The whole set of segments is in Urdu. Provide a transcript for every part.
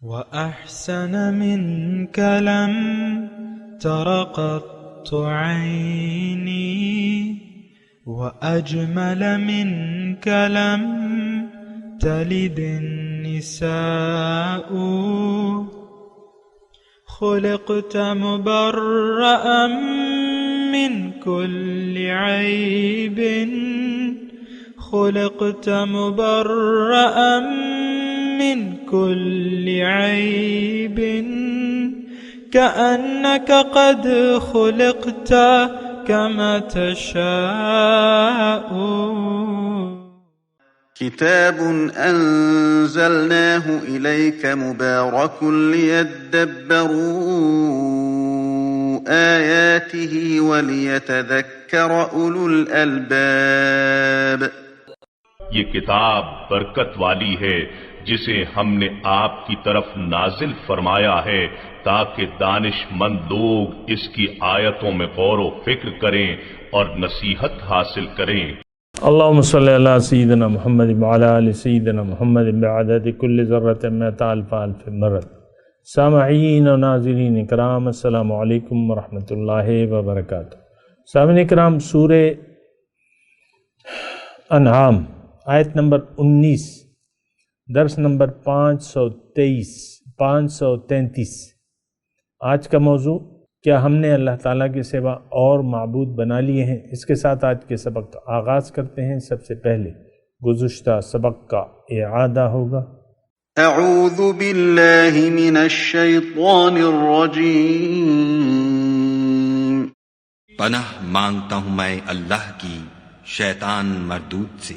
وأحسن منك لم تر قط عيني وأجمل منك لم تلد النساء خلقت مبرأ من كل عيب خلقت مبرأ من كل عيب كأنك قد خلقت كما تشاء. كتاب أنزلناه إليك مبارك ليدبروا آياته وليتذكر أولو الألباب. یہ کتاب برکت والی ہے جسے ہم نے آپ کی طرف نازل فرمایا ہے تاکہ دانش مند لوگ اس کی آیتوں میں غور و فکر کریں اور نصیحت حاصل کریں. اللهم صل على سيدنا محمد وعلى آل سيدنا محمد بعدد كل ذرة مئة ألف ألف مرة. سامعین و ناظرین اکرام، السلام علیکم ورحمۃ اللہ وبرکاتہ. سامعین اکرام، سورہ انعام آیت نمبر 19، درس نمبر 533. آج کا موضوع، کیا ہم نے اللہ تعالیٰ کے سوا اور معبود بنا لیے ہیں؟ اس کے ساتھ آج کے سبق کا آغاز کرتے ہیں. سب سے پہلے گزشتہ سبق کا اعادہ ہوگا. اعوذ باللہ من الشیطان الرجیم. پناہ مانگتا ہوں میں اللہ کی شیطان مردود سے.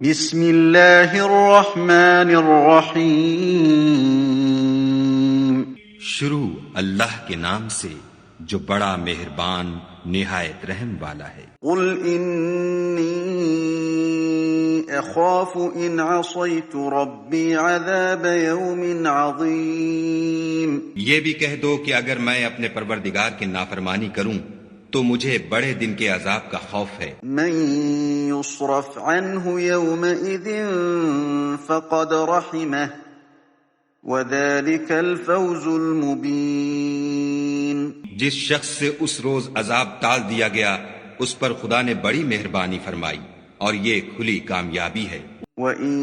بسم اللہ الرحمن الرحیم. شروع اللہ کے نام سے جو بڑا مہربان نہایت رحم والا ہے. قل انی اخاف ان عصیت ربی عذاب یوم عظیم. یہ بھی کہہ دو کہ اگر میں اپنے پروردگار کی نافرمانی کروں تو مجھے بڑے دن کے عذاب کا خوف ہے. من یصرف عنہ یومئذ فقد رحمہ وَذَلِكَ الْفَوْزُ الْمُبِينُ. جس شخص سے اس روز عذاب ٹال دیا گیا اس پر خدا نے بڑی مہربانی فرمائی اور یہ کھلی کامیابی ہے. وَإِن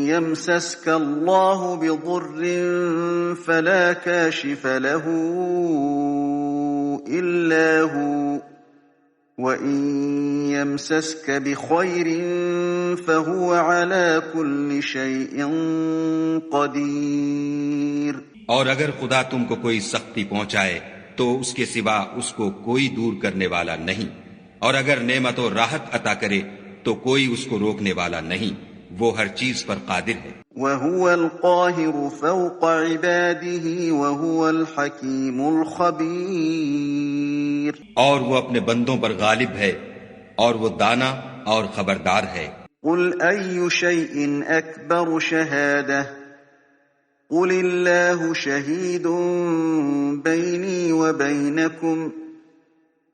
يَمْسَسْكَ اللَّهُ بِضُرٍّ فَلَا كَاشِفَ لَهُ إِلَّا هُوَ وَإِن يَمْسَسْكَ بِخَيْرٍ فَهُوَ عَلَى كُلِّ شَيْءٍ قَدِيرٌ. اور اگر خدا تم کو کوئی سختی پہنچائے تو اس کے سوا اس کو کوئی دور کرنے والا نہیں، اور اگر نعمت و راحت عطا کرے تو کوئی اس کو روکنے والا نہیں، وہ ہر چیز پر قادر ہے. وَهُوَ الْقَاهِرُ فَوْقَ عِبَادِهِ وَهُوَ الْحَكِيمُ الْخَبِيرُ. اور وہ اپنے بندوں پر غالب ہے اور وہ دانا اور خبردار ہے. قُلْ أَيُّ شَيْءٍ أَكْبَرُ شَهَادَةً قُلِ اللَّهُ شَهِيدٌ بَيْنِي وَبَيْنَكُمْ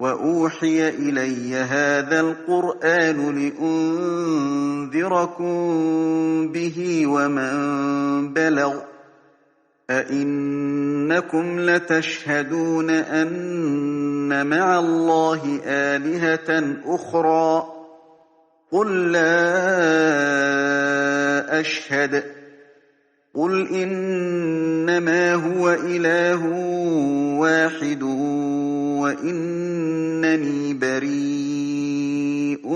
وَأُوحِيَ إِلَيَّ هَذَا الْقُرْآنُ لِأُنذِرَكُم بِهِ وَمَن بَلَغَ أَإِنَّكُمْ لَتَشْهَدُونَ أَنَّ مَعَ اللَّهِ آلِهَةً أُخْرَى قُل لَّا أَشْهَدُ قُلْ إِنَّمَا هُوَ إِلَٰهٌ وَاحِدٌ وَإِنَّنِي بَرِيءٌ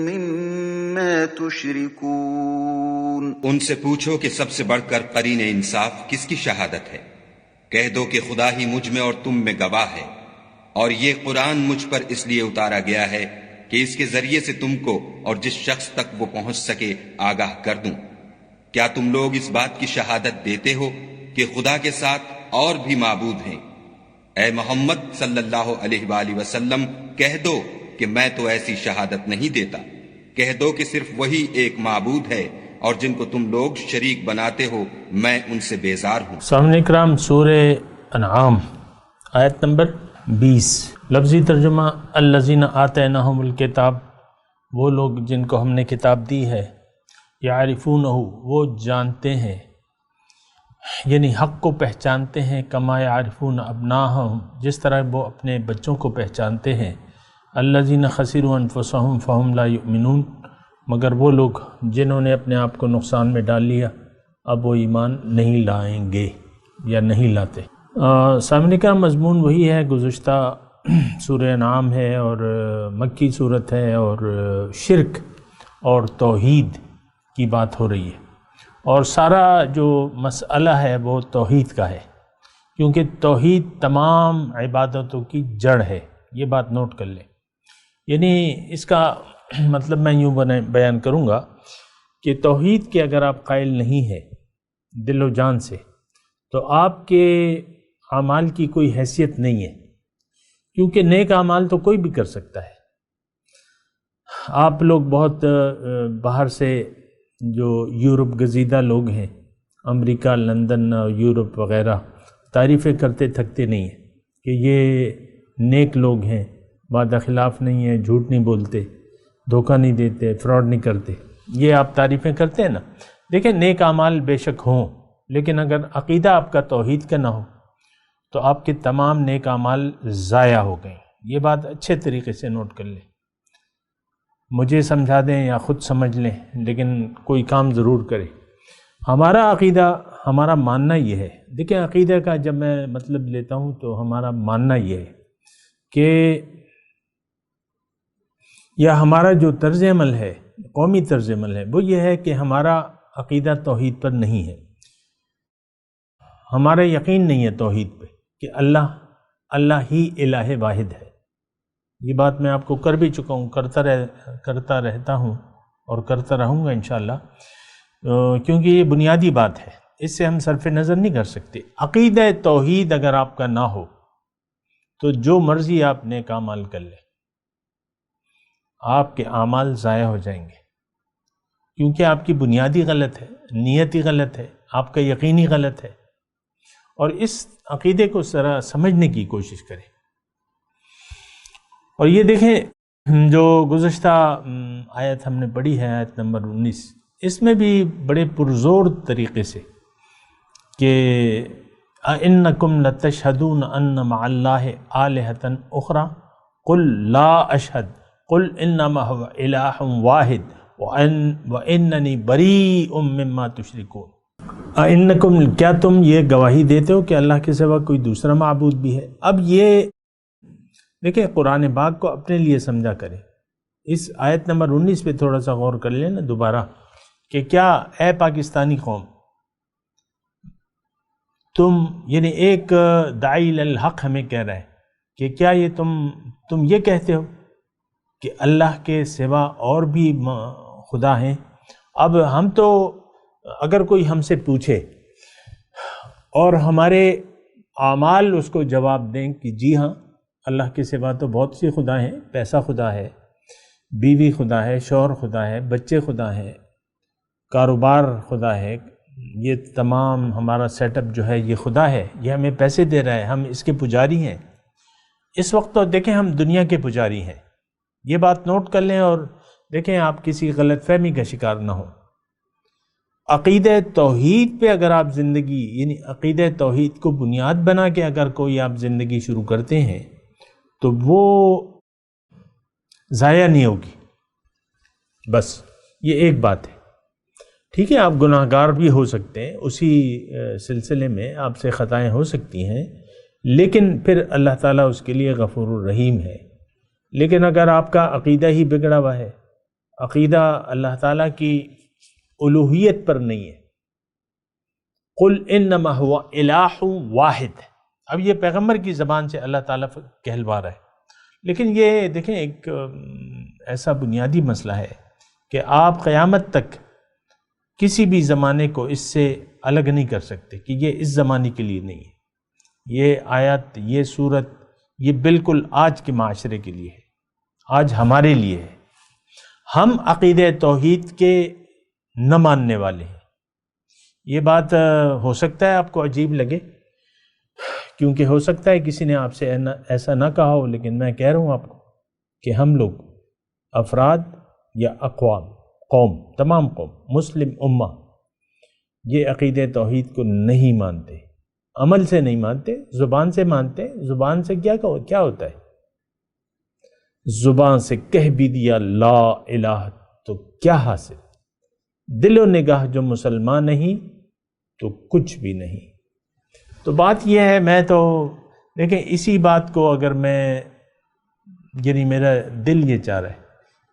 مِّمَّا تُشْرِكُونَ. ان سے پوچھو کہ سب سے بڑھ کر قرین انصاف کس کی شہادت ہے؟ کہہ دو کہ خدا ہی مجھ میں اور تم میں گواہ ہے، اور یہ قرآن مجھ پر اس لیے اتارا گیا ہے کہ اس کے ذریعے سے تم کو اور جس شخص تک وہ پہنچ سکے آگاہ کر دوں. کیا تم لوگ اس بات کی شہادت دیتے ہو کہ خدا کے ساتھ اور بھی معبود ہیں؟ اے محمد صلی اللہ علیہ وآلہ وسلم کہہ دو کہ میں تو ایسی شہادت نہیں دیتا. کہہ دو کہ صرف وہی ایک معبود ہے اور جن کو تم لوگ شریک بناتے ہو میں ان سے بیزار ہوں. سامعین اکرام، سورہ انعام آیت نمبر 20. لفظی ترجمہ الذین آتیناہم الکتاب، وہ لوگ جن کو ہم نے کتاب دی ہے، یعرفونہ وہ جانتے ہیں، یعنی حق کو پہچانتے ہیں، کما یعرفون ابناءہم، جس طرح وہ اپنے بچوں کو پہچانتے ہیں، الذین خسروا انفسہم فہم لا یؤمنون، مگر وہ لوگ جنہوں نے اپنے آپ کو نقصان میں ڈال لیا اب وہ ایمان نہیں لائیں گے یا نہیں لاتے۔ سامنے کا مضمون وہی ہے، گزشتہ سورہ انعام ہے اور مکی صورت ہے، اور شرک اور توحید کی بات ہو رہی ہے، اور سارا جو مسئلہ ہے وہ توحید کا ہے، کیونکہ توحید تمام عبادتوں کی جڑ ہے، یہ بات نوٹ کر لیں۔ یعنی اس کا مطلب میں یوں بیان کروں گا کہ توحید کے اگر آپ قائل نہیں ہے دل و جان سے تو آپ کے اعمال کی کوئی حیثیت نہیں ہے، کیونکہ نیک اعمال تو کوئی بھی کر سکتا ہے۔ آپ لوگ بہت باہر سے جو یورپ گزیدہ لوگ ہیں، امریکہ، لندن، یورپ وغیرہ، تعریفیں کرتے تھکتے نہیں ہیں کہ یہ نیک لوگ ہیں، وعدہ خلاف نہیں ہے، جھوٹ نہیں بولتے، دھوکہ نہیں دیتے، فراڈ نہیں کرتے، یہ آپ تعریفیں کرتے ہیں نا۔ دیکھیں نیک اعمال بے شک ہوں، لیکن اگر عقیدہ آپ کا توحید کا نہ ہو تو آپ کے تمام نیک اعمال ضائع ہو گئے۔ یہ بات اچھے طریقے سے نوٹ کر لیں، مجھے سمجھا دیں یا خود سمجھ لیں، لیکن کوئی کام ضرور کرے۔ ہمارا عقیدہ، ہمارا ماننا یہ ہے، دیکھیں عقیدہ کا جب میں مطلب لیتا ہوں تو ہمارا ماننا یہ ہے کہ یا ہمارا جو طرز عمل ہے، قومی طرز عمل ہے، وہ یہ ہے کہ ہمارا عقیدہ توحید پر نہیں ہے، ہمارا یقین نہیں ہے توحید پہ کہ اللہ ہی الہ واحد ہے۔ یہ بات میں آپ کو کر بھی چکا ہوں، کرتا رہتا ہوں اور کرتا رہوں گا انشاءاللہ، کیونکہ یہ بنیادی بات ہے، اس سے ہم صرف نظر نہیں کر سکتے۔ عقیدہ توحید اگر آپ کا نہ ہو تو جو مرضی آپ نیک اعمال کر لیں، آپ کے اعمال ضائع ہو جائیں گے، کیونکہ آپ کی بنیادی غلط ہے، نیت ہی غلط ہے، آپ کا یقینی غلط ہے۔ اور اس عقیدے کو ذرا سمجھنے کی کوشش کریں۔ اور یہ دیکھیں جو گزشتہ آیت ہم نے پڑھی ہے، آیت نمبر 19، اس میں بھی بڑے پرزور طریقے سے کہ اَإِنَّكُمْ لَتَشْهَدُونَ أَنَّ مَعَ اللَّهِ آلِهَةً أُخْرَى قُلْ لَا أَشْهَدُ قُلْ إِنَّمَا هُوَ إِلَٰهٌ وَاحِدٌ وَإِنَّنِي بَرِيءٌ مِّمَّا تُشْرِكُونَ۔ اِنَّكُمْ، کیا تم یہ گواہی دیتے ہو کہ اللہ کے سوا کوئی دوسرا معبود بھی ہے؟ اب یہ دیکھیں قرآن پاک کو اپنے لیے سمجھا کریں۔ اس آیت نمبر 19 پہ تھوڑا سا غور کر لیں نا دوبارہ، کہ کیا اے پاکستانی قوم، تم یعنی ایک داعی الحق ہمیں کہہ رہا ہے کہ کیا یہ تم یہ کہتے ہو کہ اللہ کے سوا اور بھی خدا ہیں؟ اب ہم تو اگر کوئی ہم سے پوچھے اور ہمارے اعمال اس کو جواب دیں کہ جی ہاں اللہ کے سوا تو بہت سی خدا ہیں، پیسہ خدا ہے، بیوی خدا ہے، شوہر خدا ہے، بچے خدا ہیں، کاروبار خدا ہے، یہ تمام ہمارا سیٹ اپ جو ہے یہ خدا ہے، یہ ہمیں پیسے دے رہا ہے، ہم اس کے پجاری ہیں۔ اس وقت تو دیکھیں ہم دنیا کے پجاری ہیں، یہ بات نوٹ کر لیں، اور دیکھیں آپ کسی غلط فہمی کا شکار نہ ہو۔ عقیدہ توحید پہ اگر آپ زندگی، یعنی عقیدہ توحید کو بنیاد بنا کے اگر کوئی آپ زندگی شروع کرتے ہیں تو وہ ضائع نہیں ہوگی، بس یہ ایک بات ہے۔ ٹھیک ہے، آپ گناہ گار بھی ہو سکتے ہیں، اسی سلسلے میں آپ سے خطائیں ہو سکتی ہیں، لیکن پھر اللہ تعالیٰ اس کے لیے غفور الرحیم ہے۔ لیکن اگر آپ کا عقیدہ ہی بگڑا ہوا ہے، عقیدہ اللہ تعالیٰ کی الوہیت پر نہیں ہے، قل انما هو الہ واحد، اب یہ پیغمبر کی زبان سے اللہ تعالیٰ کہلوا رہا ہے۔ لیکن یہ دیکھیں ایک ایسا بنیادی مسئلہ ہے کہ آپ قیامت تک کسی بھی زمانے کو اس سے الگ نہیں کر سکتے کہ یہ اس زمانے کے لیے نہیں ہے۔ یہ آیت، یہ صورت، یہ بالکل آج کے معاشرے کے لیے ہے، آج ہمارے لیے ہے۔ ہم عقیدہ توحید کے نہ ماننے والے ہیں۔ یہ بات ہو سکتا ہے آپ کو عجیب لگے، کیونکہ ہو سکتا ہے کسی نے آپ سے ایسا نہ کہا ہو، لیکن میں کہہ رہا ہوں آپ کو کہ ہم لوگ افراد یا اقوام، قوم، تمام قوم، مسلم امہ، یہ عقیدہ توحید کو نہیں مانتے، عمل سے نہیں مانتے، زبان سے مانتے۔ زبان سے کیا ہوتا ہے؟ زبان سے کہہ بھی دیا لا الہ تو کیا حاصل؟ دل و نگاہ جو مسلمان نہیں تو کچھ بھی نہیں۔ تو بات یہ ہے، میں تو دیکھیں اسی بات کو اگر میں یعنی میرا دل یہ چاہ رہا ہے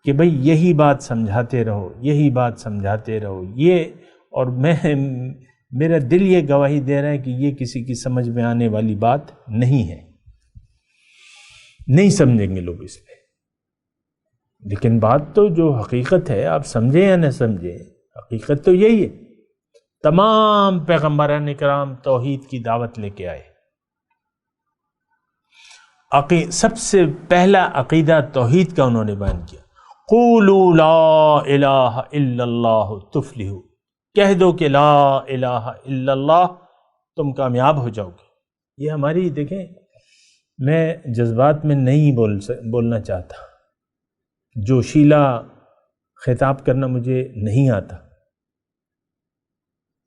کہ بھئی یہی بات سمجھاتے رہو، یہی بات سمجھاتے رہو، یہ، اور میرا دل یہ گواہی دے رہا ہے کہ یہ کسی کی سمجھ میں آنے والی بات نہیں ہے، نہیں سمجھیں گے لوگ اس پہ۔ لیکن بات تو جو حقیقت ہے، آپ سمجھیں یا نہ سمجھیں، حقیقت تو یہی ہے۔ تمام پیغمبران کرام توحید کی دعوت لے کے آئے۔ سب سے پہلا عقیدہ توحید کا انہوں نے بیان کیا۔ قولوا لا الہ الا اللہ تفلحوا، کہہ دو کہ لا الہ الا اللہ، تم کامیاب ہو جاؤ گے۔ یہ ہماری، دیکھیں میں جذبات میں نہیں بولنا چاہتا، جوشیلا خطاب کرنا مجھے نہیں آتا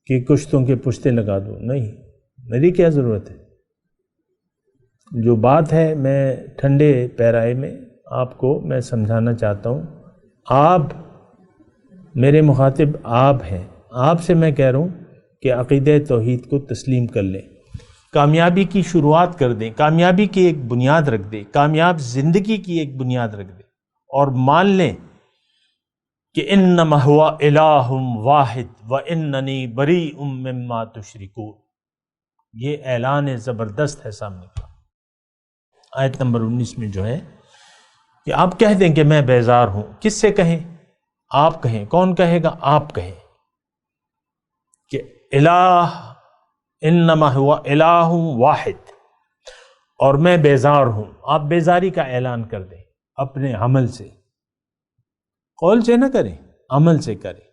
کہ کشتوں کے پشتے لگا دوں، نہیں، میری کیا ضرورت ہے۔ جو بات ہے میں ٹھنڈے پیرائے میں آپ کو میں سمجھانا چاہتا ہوں۔ آپ میرے مخاطب آپ ہیں، آپ سے میں کہہ رہا ہوں کہ عقیدہ توحید کو تسلیم کر لیں، کامیابی کی شروعات کر دیں، کامیابی کی ایک بنیاد رکھ دیں، کامیاب زندگی کی ایک بنیاد رکھ دیں، اور مان لیں کہ انما هو الہ واحد واننی بریء مما تشرکون۔ یہ اعلان زبردست ہے سامنے کا، آیت نمبر 19 میں جو ہے کہ آپ کہہ دیں کہ میں بیزار ہوں۔ کس سے کہیں؟ آپ کہیں۔ کون کہے گا؟ آپ کہیں کہ الہ انما هو الہ واحد، اور میں بیزار ہوں۔ آپ بیزاری کا اعلان کر دیں اپنے عمل سے، قول سے نہ کریں، عمل سے کریں۔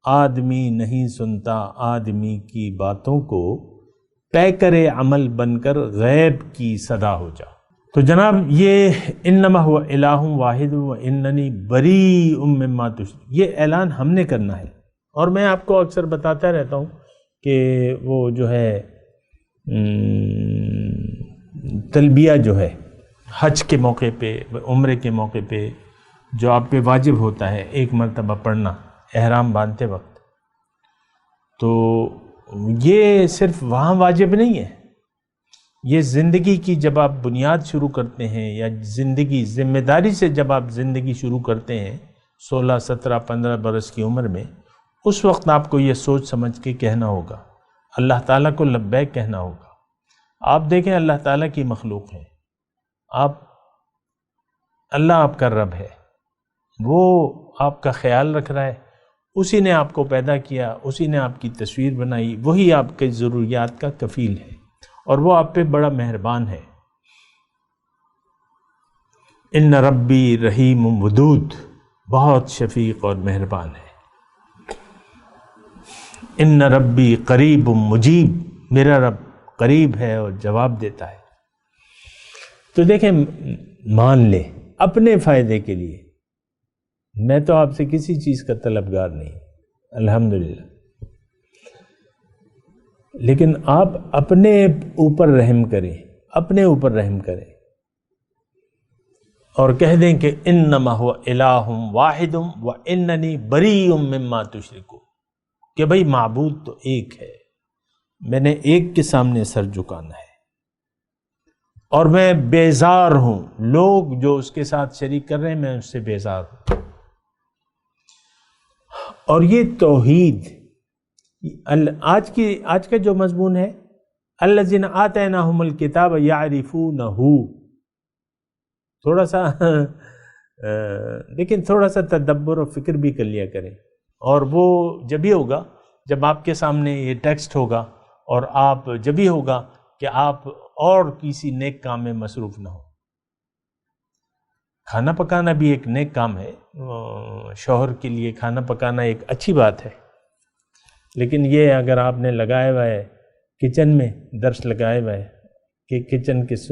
آدمی نہیں سنتا آدمی کی باتوں کو، طے کرے عمل بن کر غیب کی صدا ہو جا۔ تو جناب یہ انما هو الہ واحد واننی بریء مما تشرکون، یہ اعلان ہم نے کرنا ہے۔ اور میں آپ کو اکثر بتاتا رہتا ہوں کہ وہ جو ہے تلبیہ جو ہے حج کے موقع پہ، عمرے کے موقع پہ جو آپ پہ واجب ہوتا ہے ایک مرتبہ پڑھنا احرام باندھتے وقت، تو یہ صرف وہاں واجب نہیں ہے، یہ زندگی کی جب آپ بنیاد شروع کرتے ہیں، یا زندگی ذمہ داری سے جب آپ زندگی شروع کرتے ہیں 16 17 15 برس کی عمر میں، اس وقت آپ کو یہ سوچ سمجھ کے کہنا ہوگا، اللہ تعالیٰ کو لبیک کہنا ہوگا۔ آپ دیکھیں اللہ تعالیٰ کی مخلوق ہے، اللہ آپ کا رب ہے، وہ آپ کا خیال رکھ رہا ہے، اسی نے آپ کو پیدا کیا، اسی نے آپ کی تصویر بنائی، وہی آپ کے ضروریات کا کفیل ہے، اور وہ آپ پہ بڑا مہربان ہے۔ ان ربی رحیم ودود، بہت شفیق اور مہربان ہے۔ ان ربی قریب مجیب، میرا رب قریب ہے اور جواب دیتا ہے۔ تو دیکھیں، مان لیں اپنے فائدے کے لیے، میں تو آپ سے کسی چیز کا طلبگار نہیں، الحمدللہ، لیکن آپ اپنے اوپر رحم کریں، اپنے اوپر رحم کریں، اور کہہ دیں کہ انما هو الہ واحد واننی بریء مما تشرکون، کہ بھئی معبود تو ایک ہے، میں نے ایک کے سامنے سر جھکانا ہے، اور میں بیزار ہوں، لوگ جو اس کے ساتھ شریک کر رہے ہیں میں اس سے بیزار ہوں۔ اور یہ توحید آج کا جو مضمون ہے، الذین آتیناہم الکتاب یعرفونہ، تھوڑا سا لیکن تھوڑا سا تدبر و فکر بھی کر لیا کریں، اور وہ جب ہی ہوگا جب آپ کے سامنے یہ ٹیکسٹ ہوگا، اور آپ جب ہی ہوگا کہ آپ اور کسی نیک کام میں مصروف نہ ہو۔ کھانا پکانا بھی ایک نیک کام ہے، شوہر کے لیے کھانا پکانا ایک اچھی بات ہے، لیکن یہ اگر آپ نے لگایا ہوا ہے کچن میں، درس لگایا ہوا ہے کہ کچن کس،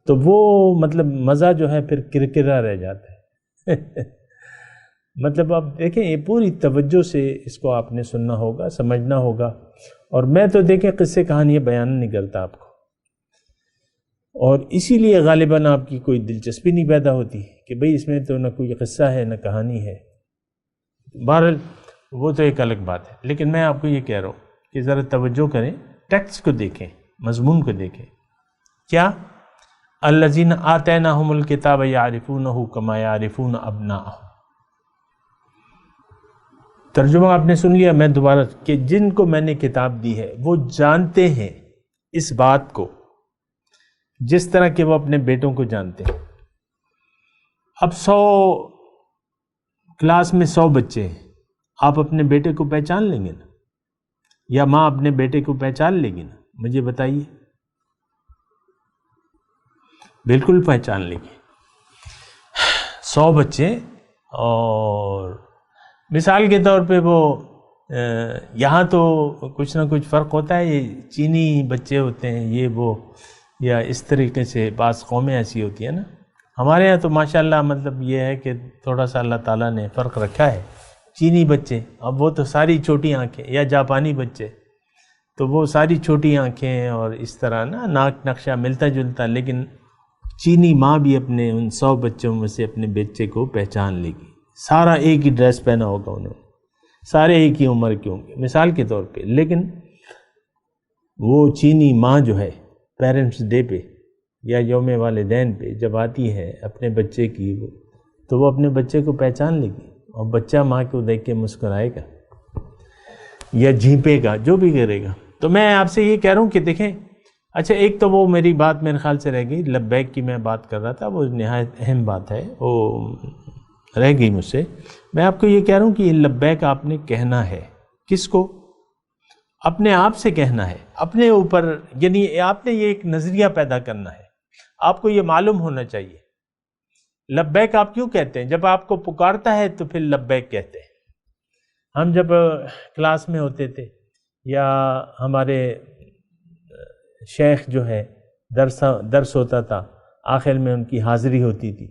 تو وہ مطلب مزہ جو ہے پھر کرکرا رہ جاتا ہے۔ مطلب آپ دیکھیں یہ پوری توجہ سے اس کو آپ نے سننا ہوگا، سمجھنا ہوگا. اور میں تو دیکھیں قصے کہانیاں بیان نہیں کرتا آپ کو، اور اسی لیے غالباً آپ کی کوئی دلچسپی نہیں پیدا ہوتی کہ بھئی اس میں تو نہ کوئی قصہ ہے نہ کہانی ہے. بہرحال وہ تو ایک الگ بات ہے، لیکن میں آپ کو یہ کہہ رہا ہوں کہ ذرا توجہ کریں، ٹیکسٹ کو دیکھیں، مضمون کو دیکھیں. کیا؟ الذین آتیناہم الکتاب یعرفونہ کما یعرفون ابناءہم. ترجمہ آپ نے سن لیا، میں دوبارہ، کہ جن کو میں نے کتاب دی ہے وہ جانتے ہیں اس بات کو جس طرح کہ وہ اپنے بیٹوں کو جانتے ہیں. اب 100 کلاس میں 100 بچے ہیں، آپ اپنے بیٹے کو پہچان لیں گے نا، یا ماں اپنے بیٹے کو پہچان لے گی نا؟ مجھے بتائیے. بالکل پہچان لے گی. 100 بچے، اور مثال کے طور پہ وہ یہاں تو کچھ نہ کچھ فرق ہوتا ہے، یہ چینی بچے ہوتے ہیں یہ وہ، یا اس طریقے سے بعض قومیں ایسی ہوتی ہیں نا. ہمارے ہاں تو ماشاءاللہ مطلب یہ ہے کہ تھوڑا سا اللہ تعالیٰ نے فرق رکھا ہے. چینی بچے، اب وہ تو ساری چھوٹی آنکھیں، یا جاپانی بچے تو وہ ساری چھوٹی آنکھیں اور اس طرح نا ناک نقشہ ملتا جلتا، لیکن چینی ماں بھی اپنے ان 100 بچوں میں سے اپنے بچے کو پہچان لے گی. سارا ایک ہی ڈریس پہنا ہوگا انہوں نے، سارے ایک ہی عمر کے ہوں گے مثال کے طور پہ، لیکن وہ چینی ماں جو ہے پیرنٹس ڈے پہ یا یوم والدین پہ جب آتی ہے اپنے بچے کی، تو وہ اپنے بچے کو پہچان لے گی، اور بچہ ماں کو دیکھ کے مسکرائے گا یا جھینپے گا، جو بھی کرے گا. تو میں آپ سے یہ کہہ رہا ہوں کہ دیکھیں، اچھا ایک تو وہ میری بات میرے خیال سے رہ گئی، لبیک کی میں بات کر رہا تھا، وہ نہایت اہم بات ہے، وہ رہ گئی مجھ سے. میں آپ کو یہ کہہ رہا ہوں کہ یہ لبیک آپ نے کہنا ہے. کس کو؟ اپنے آپ سے کہنا ہے، اپنے اوپر، یعنی آپ نے یہ ایک نظریہ پیدا کرنا ہے. آپ کو یہ معلوم ہونا چاہیے لبیک آپ کیوں کہتے ہیں. جب آپ کو پکارتا ہے تو پھر لبیک کہتے ہیں. ہم جب کلاس میں ہوتے تھے یا ہمارے شیخ جو ہے درس ہوتا تھا، آخر میں ان کی حاضری ہوتی تھی،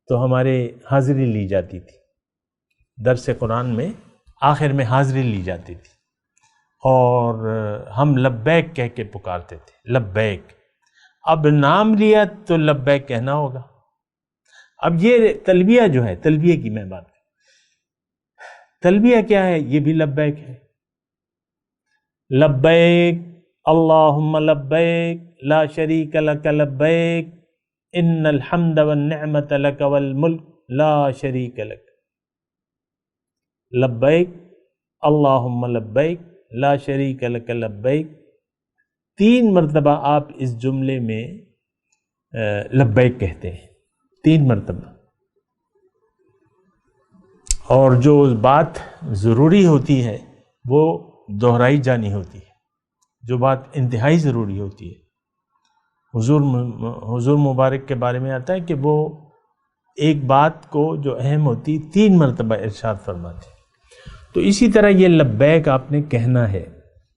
تو ہمارے حاضری لی جاتی تھی. درس قرآن میں آخر میں حاضری لی جاتی تھی، اور ہم لبیک کہہ کے پکارتے تھے. لبیک، اب نام لیا تو لبیک کہنا ہوگا. اب یہ تلبیہ جو ہے، تلبیہ کی میں بات کروں، تلبیہ کیا ہے؟ یہ بھی لبیک ہے. لبیک اللہم لبیک لا شریک لک لبیک ان الحمد والنعمت لک والملک لا شریک لک. لبیک اللہم لبیک لا شریک لک لبیک. 3 مرتبہ آپ اس جملے میں لبیک کہتے ہیں، 3 مرتبہ. اور جو بات ضروری ہوتی ہے وہ دہرائی جانی ہوتی ہے، جو بات انتہائی ضروری ہوتی ہے. حضور مبارک کے بارے میں آتا ہے کہ وہ ایک بات کو جو اہم ہوتی 3 مرتبہ ارشاد فرماتے. تو اسی طرح یہ لبیک آپ نے کہنا ہے،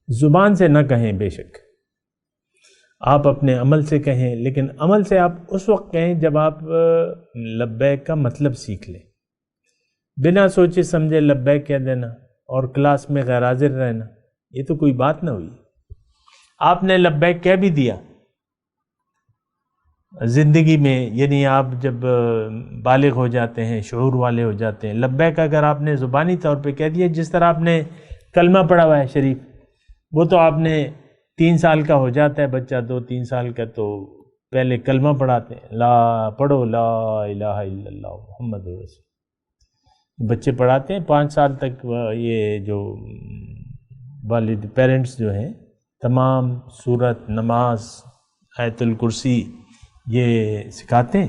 زبان سے نہ کہیں، بے شک آپ اپنے عمل سے کہیں، لیکن عمل سے آپ اس وقت کہیں جب آپ لبیک کا مطلب سیکھ لیں. بنا سوچے سمجھے لبیک کہہ دینا اور کلاس میں غیر حاضر رہنا، یہ تو کوئی بات نہ ہوئی. آپ نے لبیک کہہ بھی دیا زندگی میں، یعنی آپ جب بالغ ہو جاتے ہیں، شعور والے ہو جاتے ہیں، لبیک اگر آپ نے زبانی طور پہ کہہ دیا، جس طرح آپ نے کلمہ پڑھا ہوا ہے شریف، وہ تو آپ نے 3 سال کا ہو جاتا ہے بچہ، 2-3 سال کا، تو پہلے کلمہ پڑھاتے ہیں، پڑھو لا الہ الا اللہ محمد رسول. بچے پڑھاتے ہیں 5 سال تک. یہ جو والد پیرنٹس جو ہیں تمام سورت، نماز، آیت الکرسی یہ سکھاتے ہیں،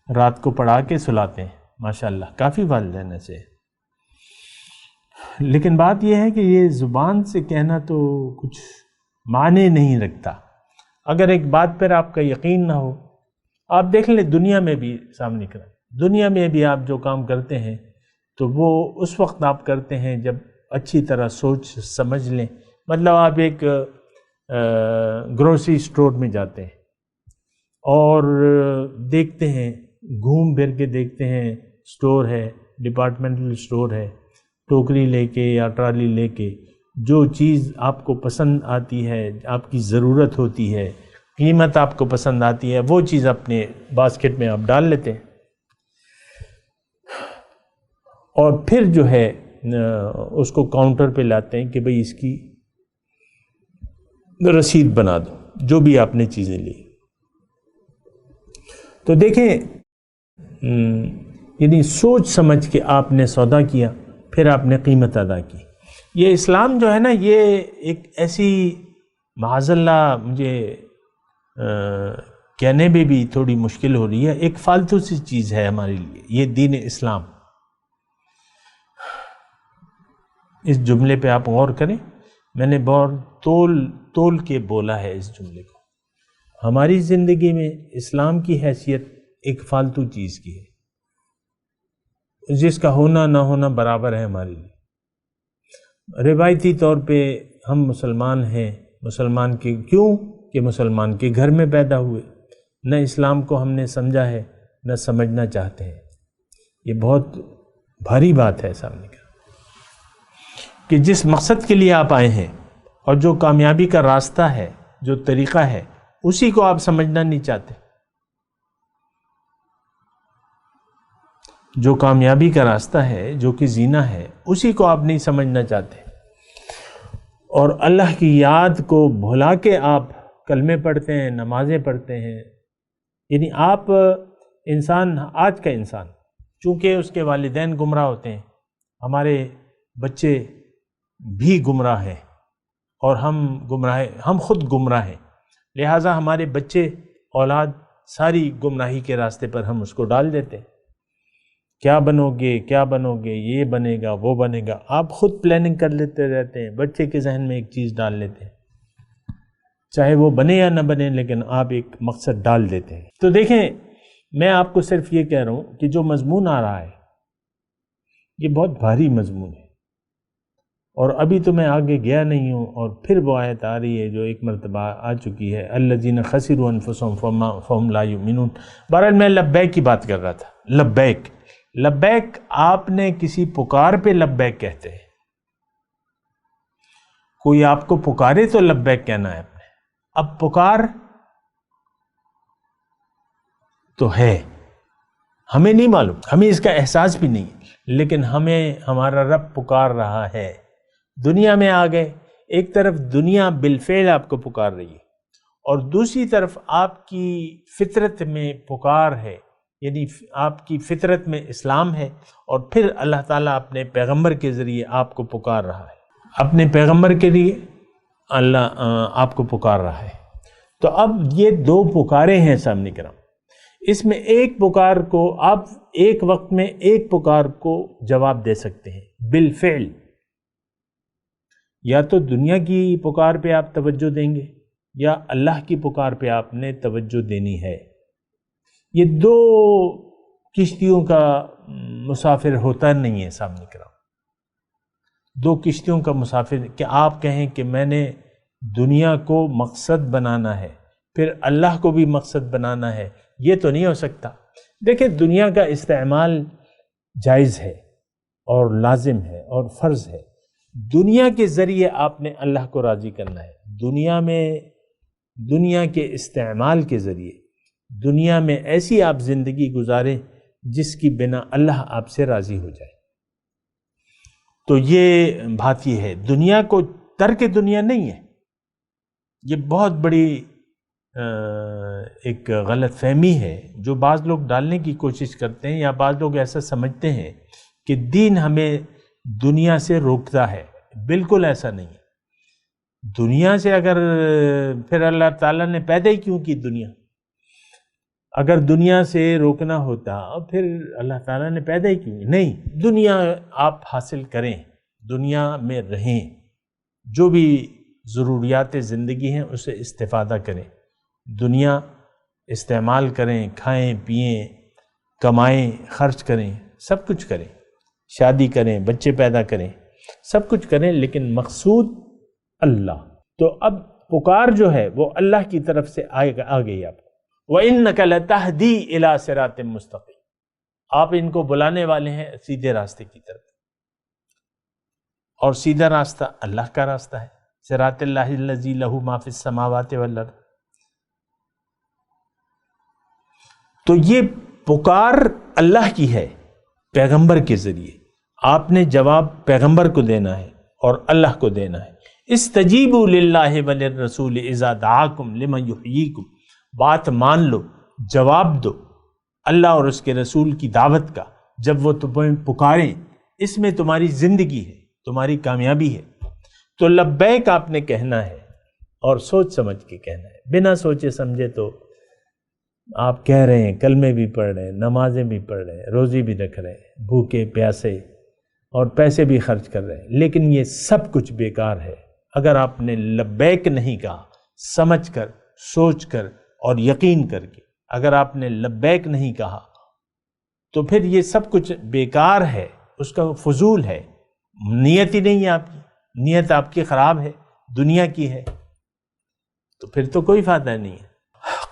رات کو پڑھا کے سلاتے ہیں. ماشاءاللہ کافی والدین ایسے. لیکن بات یہ ہے کہ یہ زبان سے کہنا تو کچھ معنی نہیں رکھتا. اگر ایک بات پر آپ کا یقین نہ ہو، آپ دیکھ لیں دنیا میں بھی، سامنے کریں، دنیا میں بھی آپ جو کام کرتے ہیں تو وہ اس وقت آپ کرتے ہیں جب اچھی طرح سوچ سمجھ لیں. مطلب آپ ایک گروسری اسٹور میں جاتے ہیں اور دیکھتے ہیں، گھوم پھر کے دیکھتے ہیں اسٹور ہے، ڈپارٹمنٹل سٹور ہے، ٹوکری لے کے یا ٹرالی لے کے جو چیز آپ کو پسند آتی ہے، آپ کی ضرورت ہوتی ہے، قیمت آپ کو پسند آتی ہے، وہ چیز اپنے باسکٹ میں آپ ڈال لیتے ہیں، اور پھر جو ہے اس کو کاؤنٹر پہ لاتے ہیں کہ بھئی اس کی رسید بنا دو جو بھی آپ نے چیزیں لی۔ تو دیکھیں یعنی سوچ سمجھ کے آپ نے سودا کیا، پھر آپ نے قیمت ادا کی۔ یہ اسلام جو ہے نا، یہ ایک ایسی معاذ اللہ مجھے کہنے میں بھی تھوڑی مشکل ہو رہی ہے، ایک فالتو سی چیز ہے ہمارے لیے یہ دین اسلام۔ اس جملے پہ آپ غور کریں، میں نے بہت تول کے بولا ہے اس جملے کو۔ ہماری زندگی میں اسلام کی حیثیت ایک فالتو چیز کی ہے، جس کا ہونا نہ ہونا برابر ہے ہمارے لیے۔ روایتی طور پہ ہم مسلمان ہیں، مسلمان کے کیوں کہ مسلمان کے گھر میں پیدا ہوئے، نہ اسلام کو ہم نے سمجھا ہے نہ سمجھنا چاہتے ہیں۔ یہ بہت بھاری بات ہے سامنے کا، کہ جس مقصد کے لیے آپ آئے ہیں اور جو کامیابی کا راستہ ہے، جو طریقہ ہے، اسی کو آپ سمجھنا نہیں چاہتے۔ جو کامیابی کا راستہ ہے، جو کہ زینہ ہے، اسی کو آپ نہیں سمجھنا چاہتے، اور اللہ کی یاد کو بھلا کے آپ کلمے پڑھتے ہیں، نمازیں پڑھتے ہیں۔ یعنی آپ انسان، آج کا انسان، چونکہ اس کے والدین گمراہ ہوتے ہیں، ہمارے بچے بھی گمراہ ہیں، اور ہم خود گمراہ ہیں، لہٰذا ہمارے بچے، اولاد ساری گمراہی کے راستے پر ہم اس کو ڈال دیتے ہیں۔ کیا بنو گے، کیا بنو گے، یہ بنے گا، وہ بنے گا، آپ خود پلاننگ کر لیتے رہتے ہیں، بچے کے ذہن میں ایک چیز ڈال لیتے ہیں، چاہے وہ بنے یا نہ بنے، لیکن آپ ایک مقصد ڈال دیتے ہیں۔ تو دیکھیں، میں آپ کو صرف یہ کہہ رہا ہوں کہ جو مضمون آ رہا ہے یہ بہت بھاری مضمون ہے، اور ابھی تو میں آگے گیا نہیں ہوں، اور پھر وہ آیت آ رہی ہے جو ایک مرتبہ آ چکی ہے، الذین خسروا انفسهم فهم لا یؤمنون۔ بہرحال میں لبیک کی بات کر رہا تھا۔ لبیک، لبیک آپ نے کسی پکار پہ لبیک کہتے ہیں، کوئی آپ کو پکارے تو لبیک کہنا ہے آپ نے۔ اب پکار تو ہے، ہمیں نہیں معلوم، ہمیں اس کا احساس بھی نہیں، لیکن ہمیں ہمارا رب پکار رہا ہے۔ دنیا میں آ گئے، ایک طرف دنیا بالفعل آپ کو پکار رہی ہے، اور دوسری طرف آپ کی فطرت میں پکار ہے، یعنی آپ کی فطرت میں اسلام ہے، اور پھر اللہ تعالیٰ اپنے پیغمبر کے ذریعے آپ کو پکار رہا ہے، اپنے پیغمبر کے لیے اللہ آپ کو پکار رہا ہے۔ تو اب یہ دو پکارے ہیں سامنے کرام، اس میں ایک پکار کو آپ ایک وقت میں ایک پکار کو جواب دے سکتے ہیں بالفعل، یا تو دنیا کی پکار پہ آپ توجہ دیں گے، یا اللہ کی پکار پہ آپ نے توجہ دینی ہے۔ یہ دو کشتیوں کا مسافر ہوتا نہیں ہے سامنے کرام، دو کشتیوں کا مسافر، کہ آپ کہیں کہ میں نے دنیا کو مقصد بنانا ہے پھر اللہ کو بھی مقصد بنانا ہے، یہ تو نہیں ہو سکتا۔ دیکھیں، دنیا کا استعمال جائز ہے اور لازم ہے اور فرض ہے، دنیا کے ذریعے آپ نے اللہ کو راضی کرنا ہے، دنیا کے استعمال کے ذریعے دنیا میں ایسی آپ زندگی گزاریں جس کی بنا اللہ آپ سے راضی ہو جائے۔ تو یہ بات یہ ہے، دنیا کو ترک دنیا نہیں ہے، یہ بہت بڑی ایک غلط فہمی ہے جو بعض لوگ ڈالنے کی کوشش کرتے ہیں، یا بعض لوگ ایسا سمجھتے ہیں کہ دین ہمیں دنیا سے روکتا ہے۔ بالکل ایسا نہیں ہے۔ دنیا سے اگر پھر اللہ تعالیٰ نے پیدا ہی کیوں کی دنیا؟ اگر دنیا سے روکنا ہوتا پھر اللہ تعالیٰ نے پیدا ہی کیوں؟ نہیں، دنیا آپ حاصل کریں، دنیا میں رہیں، جو بھی ضروریات زندگی ہیں اسے استفادہ کریں، دنیا استعمال کریں، کھائیں پئیں، کمائیں، خرچ کریں، سب کچھ کریں، شادی کریں، بچے پیدا کریں، سب کچھ کریں، لیکن مقصود اللہ۔ تو اب پکار جو ہے وہ اللہ کی طرف سے آ گئی آپ کو، وَإِنَّكَ لَتَهْدِي إِلَىٰ صِرَاطٍ مُسْتَقِيمٍ۔ آپ ان کو بلانے والے ہیں سیدھے راستے کی طرف، اور سیدھا راستہ اللہ کا راستہ ہے، صراط اللہ الذی لہ ما فی السماوات والارض۔ تو یہ پکار اللہ کی ہے پیغمبر کے ذریعے، آپ نے جواب پیغمبر کو دینا ہے اور اللہ کو دینا ہے۔ استجیبوا للہ وللرسول اذا دعاکم لما یحییکم، بات مان لو، جواب دو اللہ اور اس کے رسول کی دعوت کا جب وہ تمہیں پکاریں، اس میں تمہاری زندگی ہے، تمہاری کامیابی ہے۔ تو لبیک آپ نے کہنا ہے اور سوچ سمجھ کے کہنا ہے، بنا سوچے سمجھے تو آپ کہہ رہے ہیں، کلمے بھی پڑھ رہے ہیں، نمازیں بھی پڑھ رہے ہیں، روزی بھی رکھ رہے ہیں، بھوکے پیاسے اور پیسے بھی خرچ کر رہے ہیں، لیکن یہ سب کچھ بیکار ہے اگر آپ نے لبیک نہیں کہا، سمجھ کر، سوچ کر اور یقین کر کے اگر آپ نے لبیک نہیں کہا تو پھر یہ سب کچھ بیکار ہے، اس کا فضول ہے، نیت ہی نہیں ہے آپ کی، نیت آپ کی خراب ہے، دنیا کی ہے، تو پھر تو کوئی فائدہ نہیں ہے۔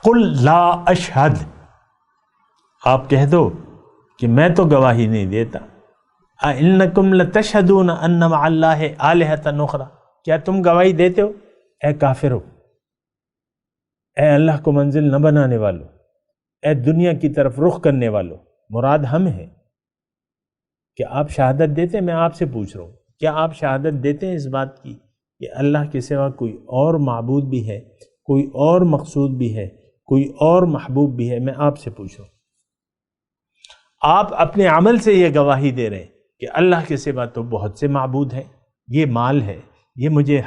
قل لا اشہد، آپ کہہ دو کہ میں تو گواہی نہیں دیتا۔ اِنَّكُمْ لَتَشْهَدُونَ أَنَّ مَعَ اللَّهِ آلِهَةً أُخْرَىٰ، کیا تم گواہی دیتے ہو؟ اے کافرو، اے اللہ کو منزل نہ بنانے والو، اے دنیا کی طرف رخ کرنے والو، مراد ہم ہیں، کہ آپ شہادت دیتے ہیں؟ میں آپ سے پوچھ رہا ہوں، کیا آپ شہادت دیتے ہیں اس بات کی کہ اللہ کے سوا کوئی اور معبود بھی ہے، کوئی اور مقصود بھی ہے، کوئی اور محبوب بھی ہے؟ میں آپ سے پوچھ رہا ہوں۔ آپ اپنے عمل سے یہ گواہی دے رہے ہیں کہ اللہ کے سوا تو بہت سے معبود ہیں، یہ مال ہے، یہ مجھے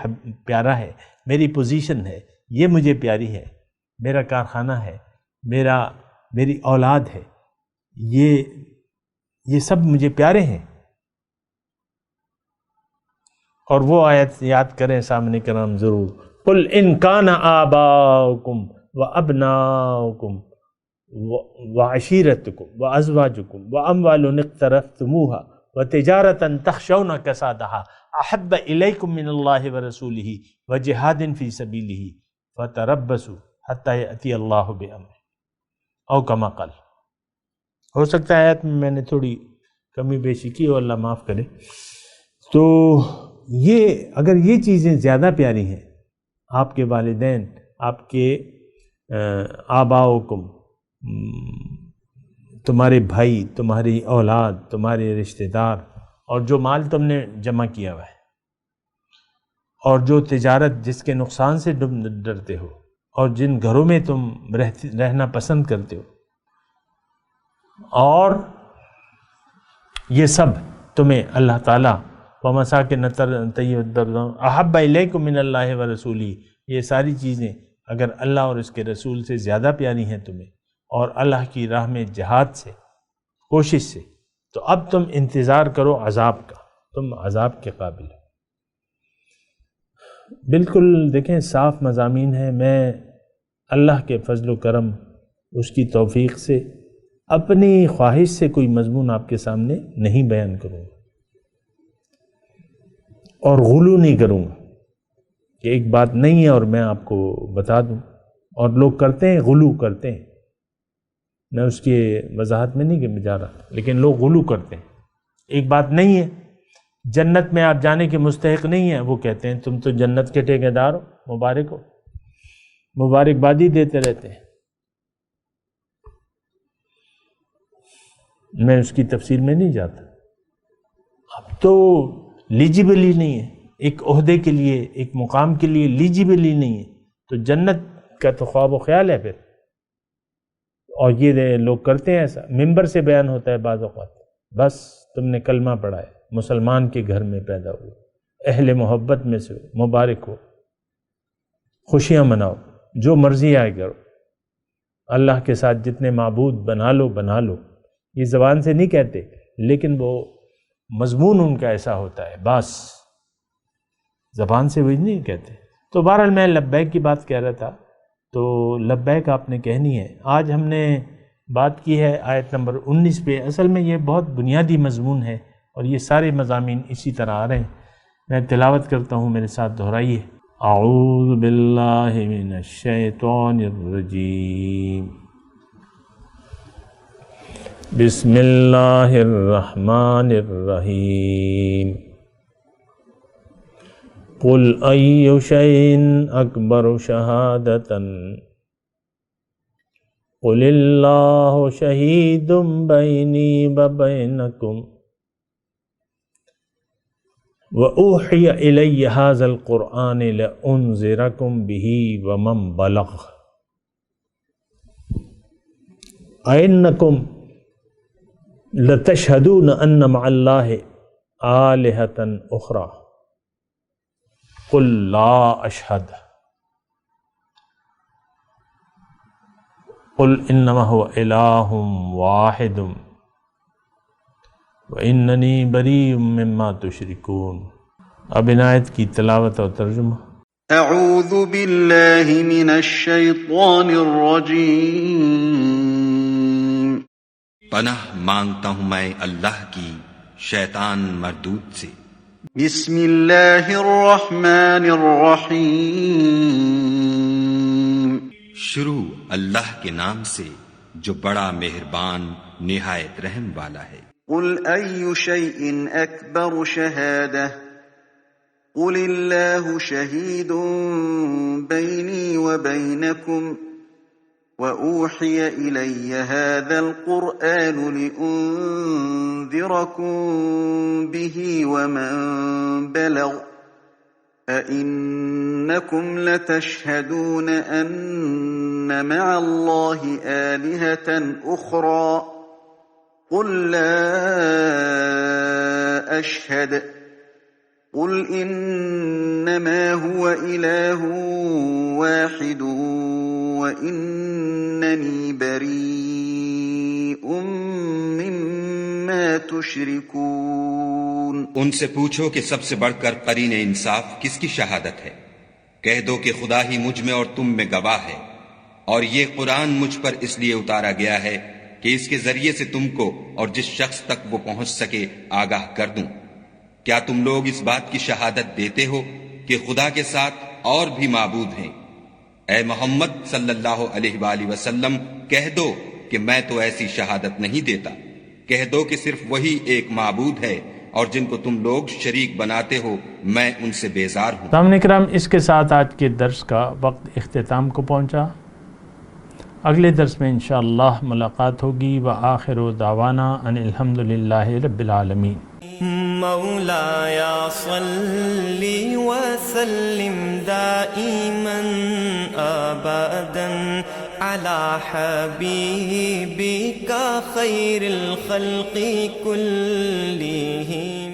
پیارا ہے، میری پوزیشن ہے، یہ مجھے پیاری ہے، میرا کارخانہ ہے، میری اولاد ہے، یہ سب مجھے پیارے ہیں۔ اور وہ آیت یاد کریں سامنے کرام ضرور، قل ان کان آباؤکم وابناؤکم وعشیرتکم وازواجکم واموال اقترفتموها وتجارة تخشون کسادها احب الیکم من اللہ ورسولہ وجہاد فی سبیلہ فتربصوا حتی یأتی اللہ بامرہ، او کما قال۔ ہو سکتا ہے آیت میں نے تھوڑی کمی بیشی کی اور اللہ معاف کرے۔ تو یہ اگر یہ چیزیں زیادہ پیاری ہیں، آپ کے والدین، آپ کے آباؤکم، تمہارے بھائی، تمہاری اولاد، تمہارے رشتہ دار، اور جو مال تم نے جمع کیا ہوا ہے، اور جو تجارت جس کے نقصان سے تم ڈرتے ہو، اور جن گھروں میں تم رہنا پسند کرتے ہو، اور یہ سب تمہیں اللہ تعالیٰ وَمَسَاكِنَ طَيِّبَةً أَحَبَّ إِلَيْكُم مِّنَ اللَّهِ وَرَسُولِهِ، یہ ساری چیزیں اگر اللہ اور اس کے رسول سے زیادہ پیاری ہیں تمہیں، اور اللہ کی راہ میں جہاد سے، کوشش سے، تو اب تم انتظار کرو عذاب کا، تم عذاب کے قابل ہو۔ بالکل دیکھیں صاف مضامین ہیں۔ میں اللہ کے فضل و کرم، اس کی توفیق سے اپنی خواہش سے کوئی مضمون آپ کے سامنے نہیں بیان کروں گا، اور غلو نہیں کروں گا کہ ایک بات نہیں ہے اور میں آپ کو بتا دوں، اور لوگ کرتے ہیں، غلو کرتے ہیں، میں اس کی وضاحت میں نہیں جا رہا، لیکن لوگ غلو کرتے ہیں۔ ایک بات نہیں ہے، جنت میں آپ جانے کے مستحق نہیں ہیں، وہ کہتے ہیں تم تو جنت کے ٹھیکیدار ہو، مبارک ہو، مبارکبادی دیتے رہتے ہیں۔ میں اس کی تفصیل میں نہیں جاتا۔ اب تو لیجیبل ہی نہیں ہے، ایک عہدے کے لیے، ایک مقام کے لیے لیجیبل ہی نہیں ہے، تو جنت کا تو خواب و خیال ہے پھر۔ اور یہ لوگ کرتے ہیں ایسا، ممبر سے بیان ہوتا ہے بعض اوقات، بس تم نے کلمہ پڑھا ہے، مسلمان کے گھر میں پیدا ہوئے، اہل محبت میں سے ہو، مبارک ہو، خوشیاں مناؤ، جو مرضی آئے کرو، اللہ کے ساتھ جتنے معبود بنا لو۔ یہ زبان سے نہیں کہتے، لیکن وہ مضمون ان کا ایسا ہوتا ہے، بس زبان سے وہی نہیں کہتے۔ تو بہرحال میں لبیک کی بات کہہ رہا تھا، تو لبیک آپ نے کہنی ہے۔ آج ہم نے بات کی ہے آیت نمبر 19 پہ، اصل میں یہ بہت بنیادی مضمون ہے، اور یہ سارے مضامین اسی طرح آ رہے ہیں۔ میں تلاوت کرتا ہوں، میرے ساتھ دہرائیے۔ اعوذ باللہ من الشیطان الرجیم، بسم اللہ الرحمن الرحیم قل ای شیء اکبر شہادۃ قل اللہ شہید بینی وبینکم وأوحي إلي هذا القرآن لأنذركم به ومن بلغ أئنكم لتشهدون أن مع الله آلهة أخرى قل لا أشهد قل إنما هو إله واحد وَإِنَّنِي بَرِيءٌ مِّمَّا تُشْرِكُونَ۔ اب ان آیت کی تلاوت اور ترجمہ۔ اعوذ باللہ من الشیطان الرجیم۔ پناہ مانگتا ہوں میں اللہ کی شیطان مردود سے۔ بسم اللہ الرحمن الرحیم۔ شروع اللہ کے نام سے جو بڑا مہربان نہایت رحم والا ہے۔ قل أي شيء أكبر شهادة قل الله شهيد بيني وبينكم وأوحي إلي هذا القرآن لأنذركم به ومن بلغ أئنكم لتشهدون أن مع الله آلهة أخرى قل لا أشهد قل إنما هو إله واحد وإنني بريء مما تشركون۔ ان سے پوچھو کہ سب سے بڑھ کر قرین انصاف کس کی شہادت ہے؟ کہہ دو کہ خدا ہی مجھ میں اور تم میں گواہ ہے، اور یہ قرآن مجھ پر اس لیے اتارا گیا ہے کہ اس کے ذریعے سے تم کو اور جس شخص تک وہ پہنچ سکے آگاہ کر دوں۔ کیا تم لوگ اس بات کی شہادت دیتے ہو کہ خدا کے ساتھ اور بھی معبود ہیں؟ اے محمد صلی اللہ علیہ وآلہ وسلم کہہ دو کہ میں تو ایسی شہادت نہیں دیتا، کہہ دو کہ صرف وہی ایک معبود ہے اور جن کو تم لوگ شریک بناتے ہو میں ان سے بیزار ہوں۔ سامعین کرام، اس کے ساتھ آج کے درس کا وقت اختتام کو پہنچا۔ اگلے درس میں انشاءاللہ ملاقات ہوگی۔ وآخر دعوانا ان الحمدللہ رب العالمین۔ مولایا صلی وسلم دائما ابدا علی حبیبک خیر الخلق کلہم۔